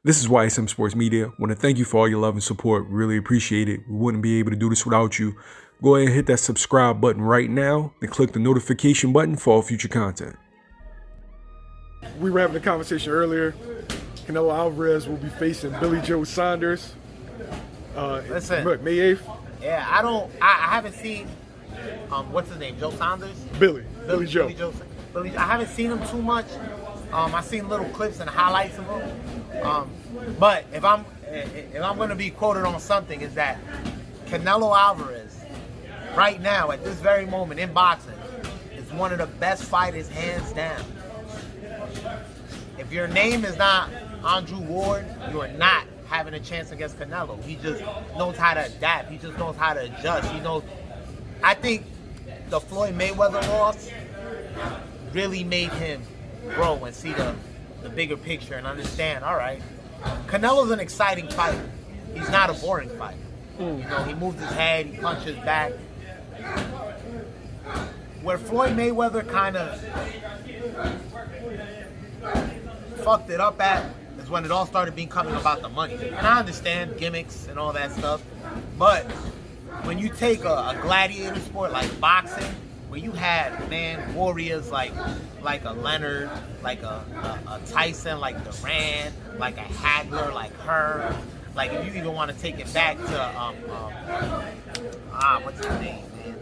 This is YSM Sports Media. Want to thank you for all your love and support. Really appreciate it. We wouldn't be able to do this without you. Go ahead and hit that subscribe button right now and click the notification button for all future content. We were having a conversation earlier. Canelo Alvarez will be facing Billy Joe Saunders. Listen, May 8th. Yeah, I haven't seen, what's his name, Joe Saunders? Billy Joe. I haven't seen him too much. I've seen little clips and highlights of him. But if I'm going to be quoted on something, is that Canelo Alvarez, right now, at this very moment in boxing, is one of the best fighters, hands down. If your name is not Andrew Ward, you are not having a chance against Canelo. He just knows how to adapt. He just knows how to adjust. He knows. I think the Floyd Mayweather loss really made him grow and see the bigger picture and understand, all right, Canelo's an exciting fighter. He's not a boring fighter. You know, he moves his head, he punches back. Where Floyd Mayweather kind of fucked it up at is when it all started becoming about the money. And I understand gimmicks and all that stuff, but when you take a gladiator sport like boxing, where you had, warriors like a Leonard, like a Tyson, like Durant, like a Hagler, like Hearn, like if you even want to take it back to what's his name, man?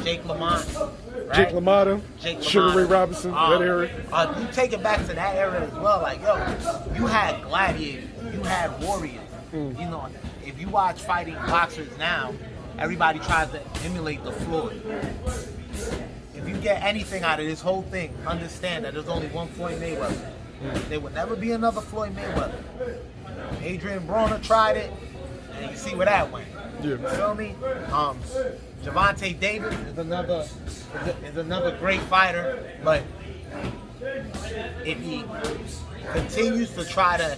Jake LaMotta, right? Jake LaMotta, Sugar Ray Robinson, that era. You take it back to that era as well. Like, yo, you had gladiators, you had warriors. You know, if you watch fighting boxers now, everybody tries to emulate the Floyd. If you get anything out of this whole thing, understand that there's only one Floyd Mayweather. There will never be another Floyd Mayweather. Adrian Broner tried it, and you see where that went. Yeah. You feel me? Gervonta Davis is another great fighter, but if he continues to try to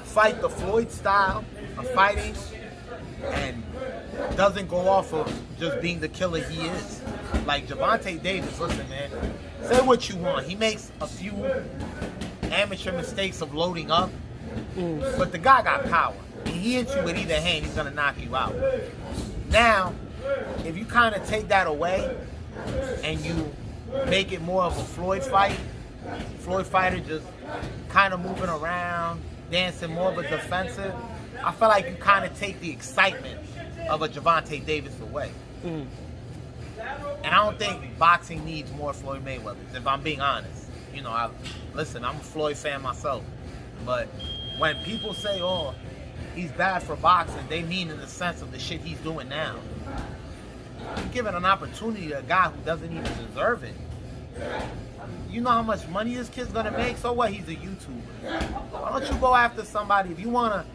fight the Floyd style of fighting and doesn't go off of just being the killer he is, like Gervonta Davis, listen, man, say what you want. He makes a few amateur mistakes of loading up, but the guy got power. If he hits you with either hand, he's gonna knock you out. Now, if you kind of take that away and you make it more of a Floyd fight, Floyd fighter just kind of moving around, dancing more of a defensive, I feel like you kind of take the excitement of a Gervonta Davis away. And I don't think boxing needs more Floyd Mayweather, if I'm being honest. You know, listen, I'm a Floyd fan myself. But when people say, oh, he's bad for boxing, they mean in the sense of the shit he's doing now. You're giving an opportunity to a guy who doesn't even deserve it. You know how much money this kid's gonna make? So what? He's a YouTuber. Why don't you go after somebody if you wanna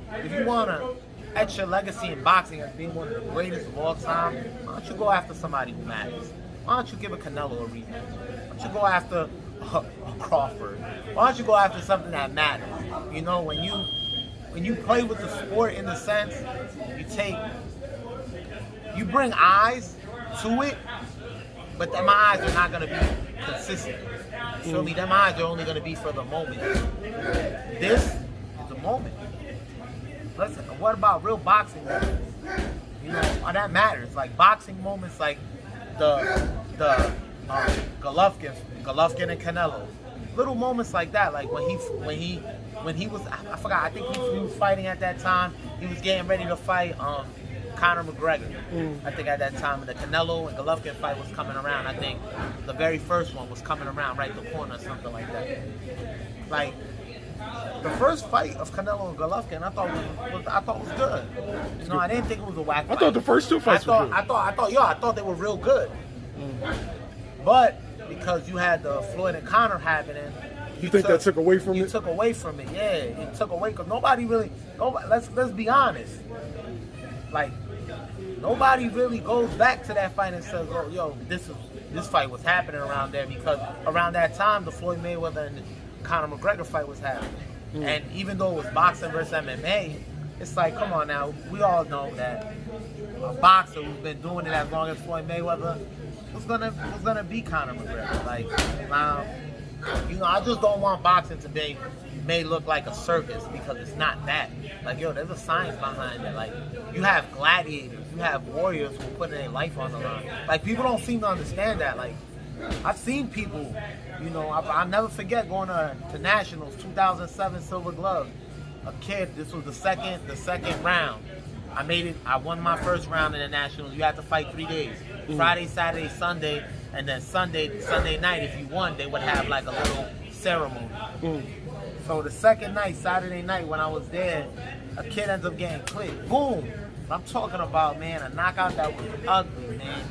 etch your legacy in boxing as being one of the greatest of all time? Why don't you go after somebody who matters? Why don't you give a Canelo a rematch? Why don't you go after a Crawford? Why don't you go after something that matters? You know, when you play with the sport in the sense, you bring eyes to it, but them eyes are not gonna be consistent. You feel me? Them eyes are only gonna be for the moment. This is the moment. Listen, what about real boxing moments? You know, that matters. Like boxing moments, like the Golovkin and Canelo. Little moments like that, like when he was, I forgot, I think he was fighting at that time. He was getting ready to fight Conor McGregor. I think at that time, and the Canelo and Golovkin fight was coming around. I think the very first one was coming around right the corner or something like that. Like the first fight of Canelo and Golovkin, I thought was good. You know, I didn't think it was a whack fight. I thought the first two fights were good. I thought they were real good. But because you had the Floyd and Conor happening, you think that took away from it? You took away from it, yeah. It took away because nobody. Let's be honest. Like nobody really goes back to that fight and says, "Oh, yo, this fight was happening around there," because around that time the Floyd Mayweather and the Conor McGregor fight was happening. And even though it was boxing versus MMA, it's like, come on now, we all know that a boxer who's been doing it as long as Floyd Mayweather, was gonna be Conor McGregor. Like, you know, I just don't want boxing to be made look like a circus, because it's not that. Like, yo, there's a science behind it. Like, you have gladiators, you have warriors who put their life on the line. Like, people don't seem to understand that. Like, I've seen people, you know, I'll never forget going to Nationals, 2007 Silver Glove. A kid, this was the second round. I made it, I won my first round in the Nationals. You had to fight 3 days. Friday, Saturday, Sunday, and then Sunday night, if you won, they would have like a little ceremony. So the second night, Saturday night, when I was there, a kid ends up getting clipped. Boom! I'm talking about, man, a knockout that was ugly, man.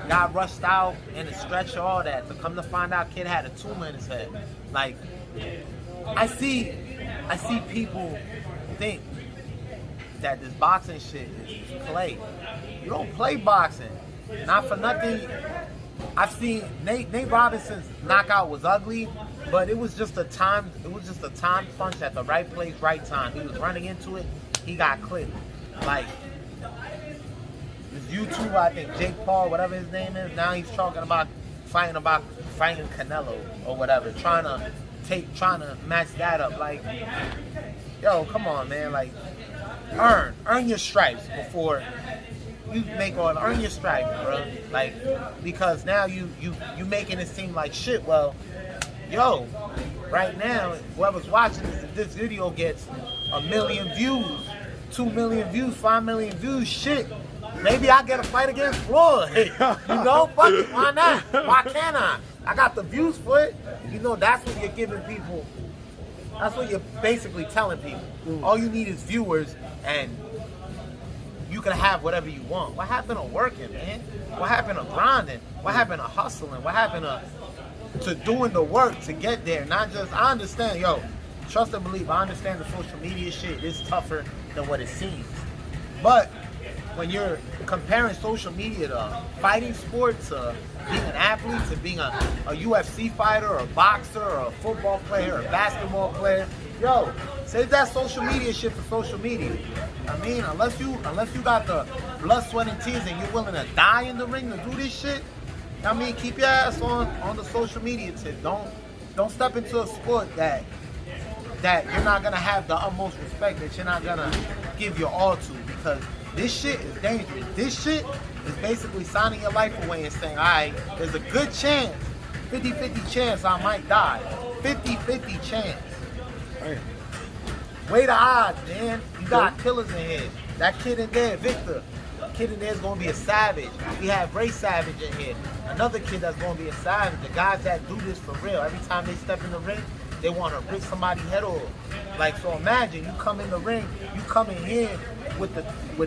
Got rushed out in a stretcher, all that. To come to find out, kid had a tumor in his head. Like, I see people think that this boxing shit is play. You don't play boxing. Not for nothing. I've seen Nate Robinson's knockout was ugly, but it was just a time punch at the right place, right time. He was running into it, he got clipped. Like, this YouTuber, I think Jake Paul, whatever his name is, now he's talking about fighting Canelo or whatever, trying to match that up. Like, yo, come on, man. Like, earn your stripes before you make all. Earn your stripes, bro. Like, because now you making it seem like shit. Well, yo, right now, whoever's watching this, if this video gets 1 million views, 2 million views, 5 million views, shit, maybe I get a fight against Floyd. You know, fuck it, why not? Why can't I? I got the views for it. You know, that's what you're giving people. That's what you're basically telling people. All you need is viewers, and you can have whatever you want. What happened to working, man? What happened to grinding? What happened to hustling? What happened to doing the work to get there? Not just, I understand, yo, trust and believe, I understand the social media shit is tougher than what it seems. But when you're comparing social media to fighting sports, being an athlete, to being a UFC fighter, or a boxer, or a football player, or a basketball player, yo, save that social media shit for social media. I mean, unless you got the blood, sweat, and tears, and you're willing to die in the ring to do this shit, I mean, keep your ass on the social media tip. Don't step into a sport that you're not gonna have the utmost respect, that you're not gonna give your all to, because this shit is dangerous. This shit is basically signing your life away and saying, all right, there's a good chance, 50-50 chance I might die. 50-50 chance. Damn. Weigh the odds, man. You got killers in here. That kid in there, Victor, a kid in there is going to be a savage. We have Ray Savage in here. Another kid that's going to be a savage. The guys that do this for real, every time they step in the ring, they want to rip somebody's head off. Like, so imagine you come in the ring, you come in here with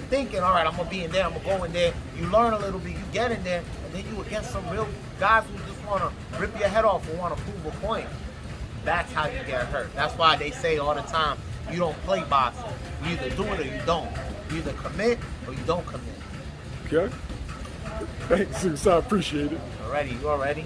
thinking, all right, I'm gonna be in there, I'm gonna go in there. You learn a little bit, you get in there, and then you against some real guys who just want to rip your head off and want to prove a point. That's how you get hurt. That's why they say all the time, you don't play boxing. You either do it or you don't. You either commit or you don't commit. Okay. Thanks, Zeus. I appreciate it. Alrighty, you all ready?